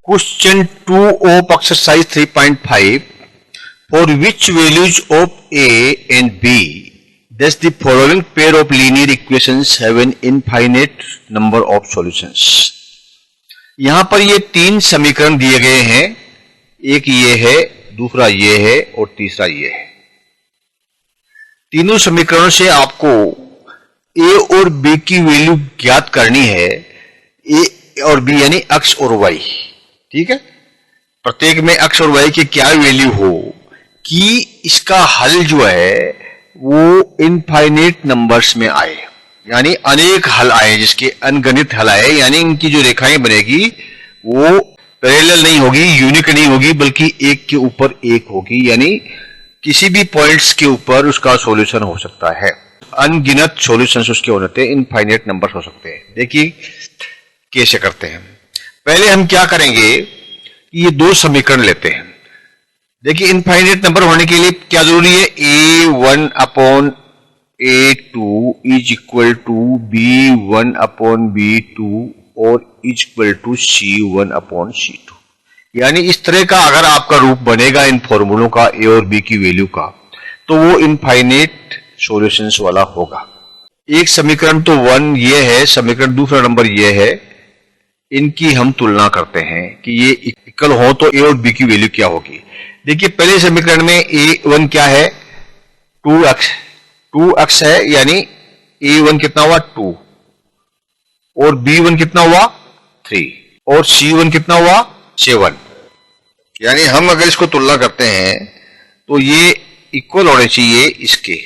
Question 2 of exercise 3.5 for which values of A and B does the following pair of linear equations have an infinite number of solutions? यहां पर ये तीन समीकरण दिए गए हैं, एक ये है, दूसरा ये है और तीसरा ये है। तीनों समीकरणों से आपको A और B की वैल्यू ज्ञात करनी है, A और B यानी x और y, ठीक है। प्रत्येक में x और y की क्या वैल्यू हो कि इसका हल जो है वो इनफाइनेट नंबर्स में आए, यानी अनेक हल आए, जिसके अनगणित हल आए, यानी इनकी जो रेखाएं बनेगी वो पैरेलल नहीं होगी, यूनिक नहीं होगी, बल्कि एक के ऊपर एक होगी, यानी किसी भी पॉइंट्स के ऊपर उसका सॉल्यूशन हो सकता है। अनगिनत सॉल्यूशंस उसके होते हैं, इनफाइनेट नंबर्स हो सकते हैं। देखिए कैसे करते हैं। पहले हम क्या करेंगे, ये दो समीकरण लेते हैं। देखिए इनफाइनेट नंबर होने के लिए क्या जरूरी है, A1 upon A2 is equal to B1 upon B2 और is equal to C1 upon C2। यानी इस तरह का अगर आपका रूप बनेगा इन फॉर्मूलों का A और B की वैल्यू का, तो वो इनफाइनेट सॉल्यूशंस वाला होगा। एक समीकरण तो 1 ये है, समीकरण दूसरा नंबर ये है। इनकी हम तुलना करते हैं कि ये इक्वल हो तो A और B की वैल्यू क्या होगी। देखिए पहले समीकरण में A1 क्या है, 2x है, यानी A1 कितना हुआ 2 और B1 कितना हुआ 3 और C1 कितना हुआ 7। यानी हम अगर इसको तुलना करते हैं तो ये इक्वल होने चाहिए इसके।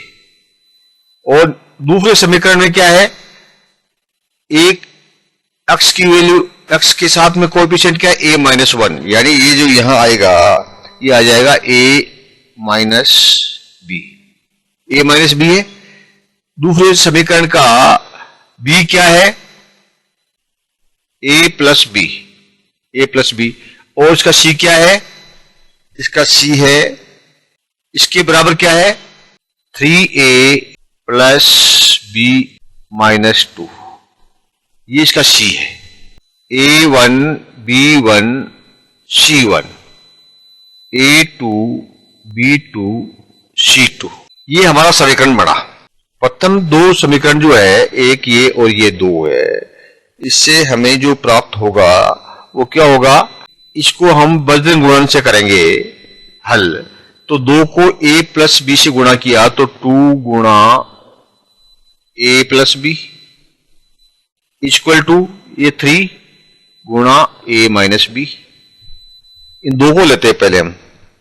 और दूसरे समीकरण में क्या है, एक x की वैल्यू, x के साथ में कोएफिशिएंट क्या है a-1, यानी ये जो यहां आएगा ये आ जाएगा a-b है। दूसरे समीकरण का b क्या है, a प्लस बी, और इसका c क्या है, इसका c है, इसके बराबर क्या है 3a प्लस b माइनस 2, ये इसका c है। A1 B1 C1 A2 B2 C2, ये हमारा समीकरण बना। प्रथम दो समीकरण जो है, एक ये और ये दो है, इससे हमें जो प्राप्त होगा वो क्या होगा, इसको हम वज्र गुणन से करेंगे हल। तो दो को A प्लस B से गुणा किया तो 2 गुणा A plus B equal to ये 3 गुणा A माइनस बी। इन दो को लेते हैं पहले हम,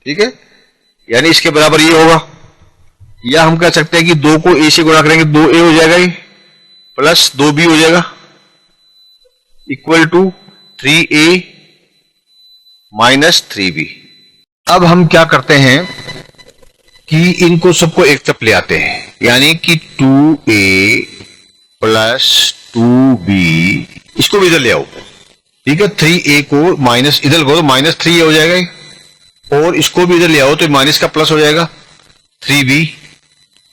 ठीक है, यानी इसके बराबर ये होगा। या हम कह सकते हैं कि 2 को A से गुणा करेंगे 2A हो जाएगा, ये प्लस 2B हो जाएगा equal to 3A minus 3B। अब हम क्या करते हैं कि इनको सबको एक तरफ ले आते हैं, यानी कि 2A प्लस 2B, इसको भी इधर ले आओ, ठीक है। 3A को माइनस इधर को तो माइनस 3A हो जाएगा, और इसको भी इधर ले आओ तो माइनस का प्लस हो जाएगा 3B।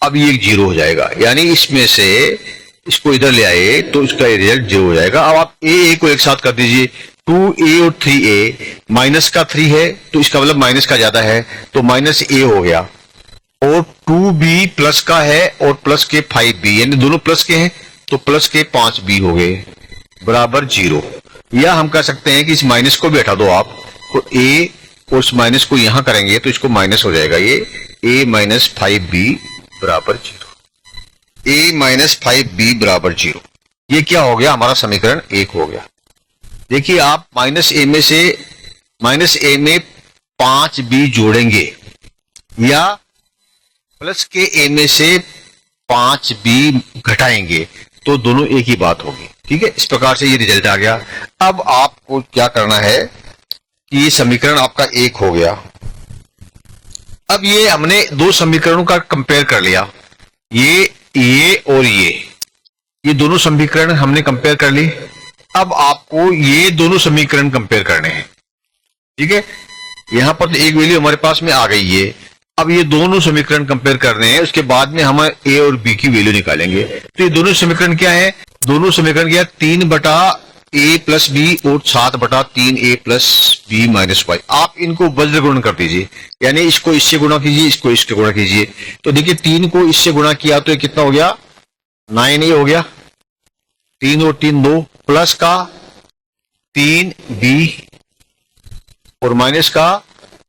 अब ये 0 हो जाएगा, यानी इसमें से इसको इधर ले आए तो इसका रिजल्ट 0 हो जाएगा। अब आप A को एक साथ कर दीजिए, 2A और 3A, माइनस का 3 है तो इसका मतलब माइनस का ज्यादा है तो माइनस A हो गया, और 2B प्लस का है और प्लस के 5B, यानी दोनों प्लस के हैं तो प्लस के 5B हो गए बराबर 0। या हम कह सकते हैं कि इस माइनस को भी हटा दो आप, तो A और इस माइनस को यहां करेंगे तो इसको माइनस हो जाएगा, ये A माइनस 5B बराबर 0, A माइनस 5B बराबर 0। ये क्या हो गया, हमारा समीकरण 1 हो गया। देखिए आप माइनस A में 5B जोड़ेंगे या प्लस के A में से 5B घटाएंगे तो दोनों एक ही बात होगी, ठीक है। इस प्रकार से ये रिजल्ट आ गया। अब आपको क्या करना है कि ये समीकरण आपका 1 हो गया। अब ये हमने दो समीकरणों का कंपेयर कर लिया, ये और ये दोनों समीकरण हमने कंपेयर कर लिए। अब आपको ये दोनों समीकरण कंपेयर करने हैं, ठीक है। यहां पर तो एक वैल्यू हमारे पास में आ गई है, अब ये दोनों समीकरण कंपेयर करने हैं, उसके बाद में हम A और B की वैल्यू निकालेंगे। तो ये दोनों समीकरण क्या है, दोनों समीकरण क्या है, 3 बटा a प्लस बी और 7/3a plus B minus Y. आप इनको वज्र गुणन कर दीजिए, यानी इसको इससे गुणा कीजिए, इसको इसके गुणा कीजिए। तो देखिए 3 को इससे गुणा किया तो ये कितना हो गया, 9a हो गया, 3 और 3 2, प्लस का 3b और माइनस का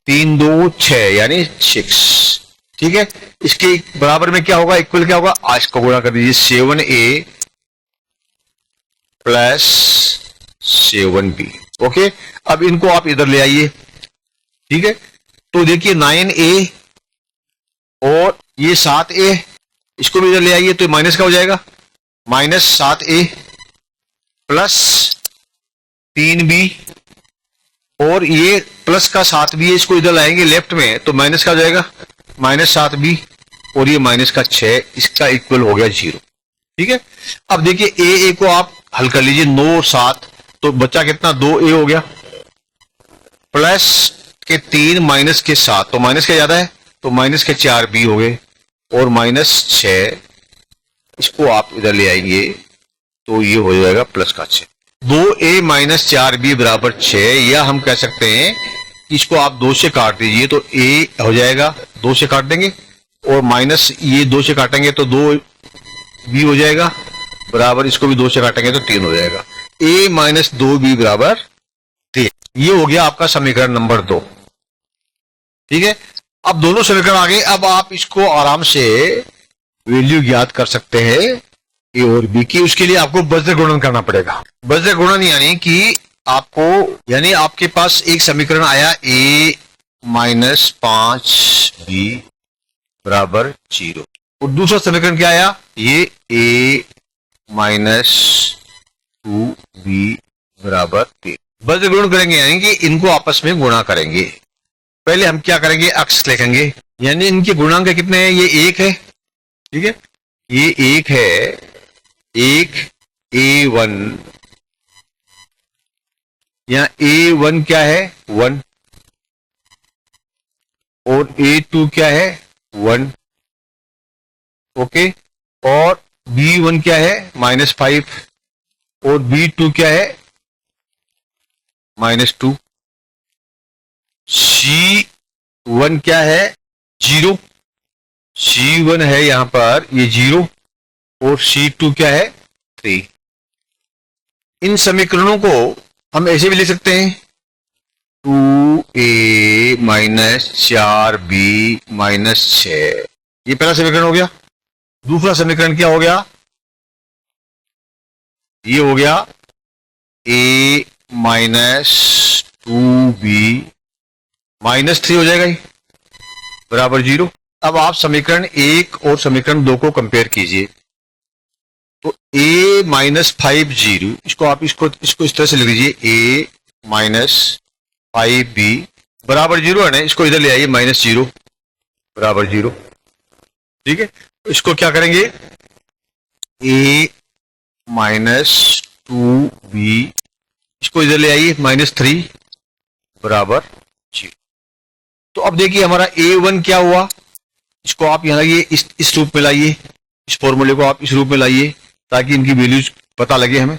3 2 6 यानी 6। ठीक है, इसके बराबर में क्या होगा, इक्वल क्या होगा, आज को गुणा कर दीजिए, 7a प्लस 7b। ओके, अब इनको आप इधर ले आइए। ठीक है, तो देखिए 9a और ये 7a, इसको भी इधर ले आइए तो माइनस का हो जाएगा, माइनस 7a प्लस 3b और ये प्लस का 7b है, इसको इधर लाएंगे लेफ्ट में तो माइनस का हो जाएगा, माइनस 7b और ये माइनस का 6, इसका इक्वल हो गया 0। ठीक है, अब देखिए a को आप हल कर लीजिए, 9 और 7 तो बच्चा कितना, 2a हो गया, प्लस के 3 माइनस के 7 तो माइनस का ज्यादा है तो माइनस के 4b हो गए और माइनस 6, इसको आप इधर ले आएंगे तो ये हो जाएगा प्लस का 6। 2a माइनस 4b बराबर 6, या हम कह सकते हैं कि इसको आप 2 से काट दीजिए तो a हो जाएगा, 2 से काट देंगे और माइनस ये 2 से काटेंगे तो 2b हो जाएगा, बराबर इसको भी 2 से काटेंगे तो 3 हो जाएगा, a माइनस 2b बराबर 3। ये हो गया आपका समीकरण नंबर 2। ठीक है, अब दोनों समीकरण आ गए, अब आप इसको आराम से वैल्यू ज्ञात कर सकते हैं ए और बी की। उसके लिए आपको वज्र गुणन करना पड़ेगा। वज्र गुणन यानी कि आपको, यानी आपके पास एक समीकरण आया a माइनस 5b बराबर 0 और दूसरा समीकरण क्या आया, ये a माइनस 2b बराबर 3। वज्र गुणन करेंगे यानी कि इनको आपस में गुणा करेंगे। पहले हम क्या करेंगे, अक्स लिखेंगे, यानी इनके गुणांक कितने हैं, ये 1 है। ठीक है, ये 1 है, 1 a1, यहां a1 क्या है 1 और a2 क्या है 1। ओके, और b1 क्या है -5 और b2 क्या है -2। c1 क्या है 0, c1 है यहां पर ये 0 और c2 क्या है 3। इन समीकरणों को हम ऐसे भी लिख सकते हैं, 2a माइनस 4b माइनस 6, ये पहला समीकरण हो गया। दूसरा समीकरण क्या हो गया, ये हो गया a माइनस 2b माइनस 3 हो जाएगा, ये बराबर 0। अब आप समीकरण 1 और समीकरण 2 को कंपेयर कीजिए, तो a माइनस 5 0, इसको आप इसको इस तरह से लिख लीजिए, a माइनस 5b बराबर 0 है ना, इसको इधर ले आइए -0 बराबर 0। ठीक है, तो इसको क्या करेंगे, a माइनस 2b, इसको इधर ले आइए -3 बराबर 0। तो अब देखिए हमारा a1 क्या हुआ, इसको आप यहां लाइए, इस रूप में लाइए, इस फॉर्मूले को आप इस रूप में लाइए ताकि इनकी वैल्यूज पता लगे हमें।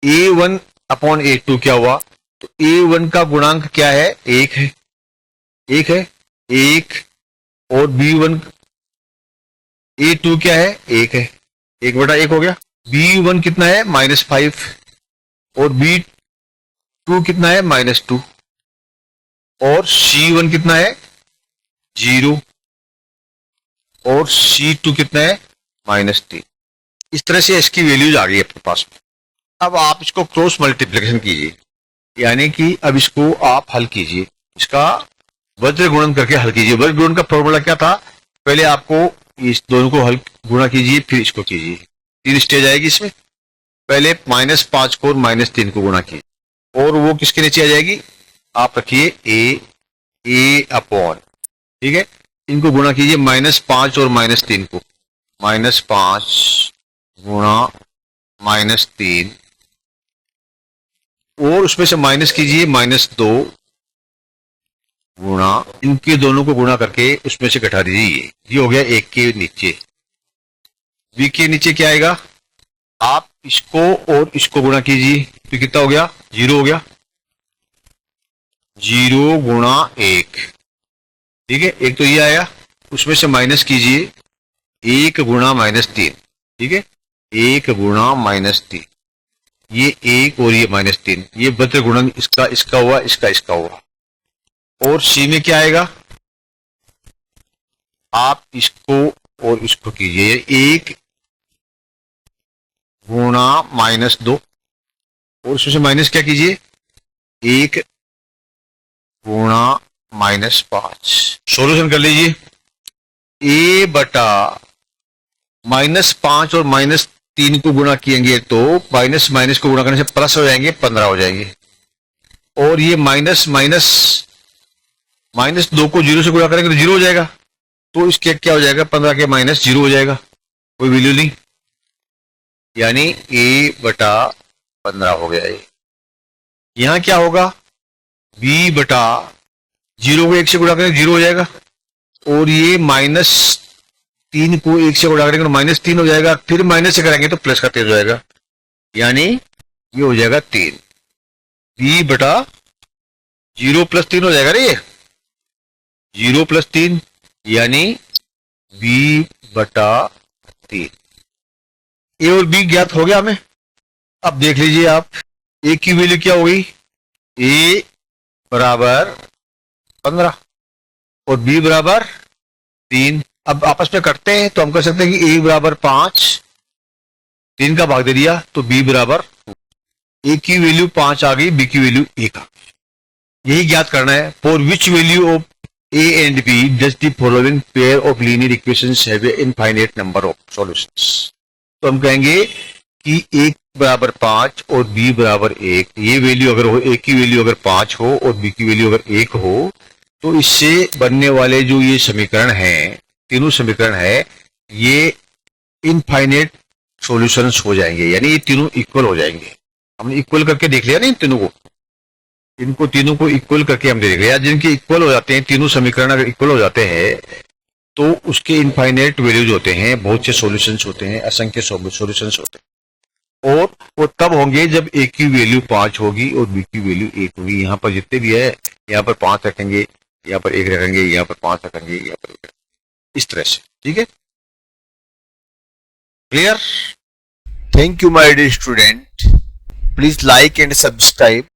a1 अपॉन a2 क्या हुआ, तो a1 का गुणांक क्या है 1 है, 1 है 1 और b1 a2 क्या है 1 है, 1/1 हो गया। b1 कितना है -5 और b2 कितना है -2 और c1 कितना है 0 और c2 कितना है -3। इस तरह से इसकी वैल्यूज आ गई अपने पास में। अब आप इसको क्रॉस मल्टीप्लिकेशन कीजिए, यानी कि अब इसको आप हल कीजिए, इसका वज्र गुणन करके हल कीजिए। वज्र गुणन का फॉर्मूला क्या था, पहले आपको इस दोनों को हल गुणा कीजिए फिर इसको कीजिए, 3 स्टेज आएगी इसमें। पहले -5 को और -3 को गुणा कीजिए और वो किसके नीचे आ जाएगी, आप रखिए a अपॉन, ठीक है, इनको गुणा कीजिए -5 और -3 को, -5 गुणा -3 और उसमें से माइनस कीजिए -2 गुणा, इनके दोनों को गुणा करके उसमें से घटा दीजिए, ये हो गया 1 के नीचे। v के नीचे क्या आएगा आप इसको और इसको गुणा कीजिए तो कितना हो गया, 0 हो गया, 0 गुणा 1, ठीक है। एक तो ये आया, उसमें से माइनस कीजिए 1 गुणा -3, ठीक है, 1 गुणा -3, ये 1 और ये -3, ये बद्र गुणन इसका इसका हुआ, इसका इसका हुआ। और सी में क्या आएगा, आप इसको और इसको कीजिए, 1 गुणा -2, और उसमें से माइनस क्या कीजिए, 1 गुणा -5। सॉल्यूशन कर लीजिए, a बटा -5 और -3 को गुणा किएंगे तो माइनस माइनस को गुणा करने से प्लस हो जाएंगे, 15 हो जाएंगे। और ये -2 को 0 से गुणा करेंगे तो 0 हो जाएगा, तो इसके क्या हो जाएगा, 15 के -0 हो जाएगा, कोई वैल्यू नहीं, यानी a बटा 15 हो गया। यहां क्या होगा, b बटा 0 को 1 से गुणा करेंगे 0 हो जाएगा, और ये -3 को 1 से गुणा करेंगे तो -3 हो जाएगा, फिर माइनस से करेंगे तो प्लस का 3 हो जाएगा, यानी ये हो जाएगा 3, b बटा 0 + 3 हो जाएगा, ये 0 + 3 यानी b बटा 3। ए और बी ज्ञात हो गया हमें। अब देख लीजिए आप, ए की वैल्यू क्या हो गई, ए बराबर 15 और बी बराबर 3। अब आपस में करते हैं तो हम कर सकते हैं कि ए बराबर 5, 3 का भाग दे दिया तो बी बराबर, ए की वैल्यू 5 आ गई, बी की वैल्यू 1 आ गई। यही ज्ञात करना है। For which value of A and B does the following pair of linear equations have a infinite number of solutions. तो हम कहेंगे कि 1 बराबर 5 और b बराबर 1, ये वैल्यू अगर हो, a की वैल्यू अगर 5 हो और b की वैल्यू अगर 1 हो, तो इससे बनने वाले जो ये समीकरण हैं, तीनों समीकरण है, ये इनफाइनाइट सॉल्यूशंस हो जाएंगे, यानी ये तीनों इक्वल हो जाएंगे। हमने इक्वल करके देख लिया ना इन तीनों को, इनको तीनों को इक्वल करके हम देख लिया। जिनके इक्वल हो जाते हैं, तीनों समीकरण अगर इक्वल हो जाते हैं तो उसके इनफाइनाइट वैल्यूज होते हैं, बहुत से सॉल्यूशंस होते हैं, असंख्य सॉल्यूशंस होते हैं। और वो तब होंगे जब a की वैल्यू 5 होगी और b की वैल्यू 1 होगी। यहाँ पर जितने भी है, यहाँ पर 5 रखेंगे, यहाँ पर 1 रखेंगे, यहाँ पर 5 रखेंगे, यहाँ पर 1 रखेंगे, इस तरह से, ठीक है, clear. Thank you, my dear student. Please like and subscribe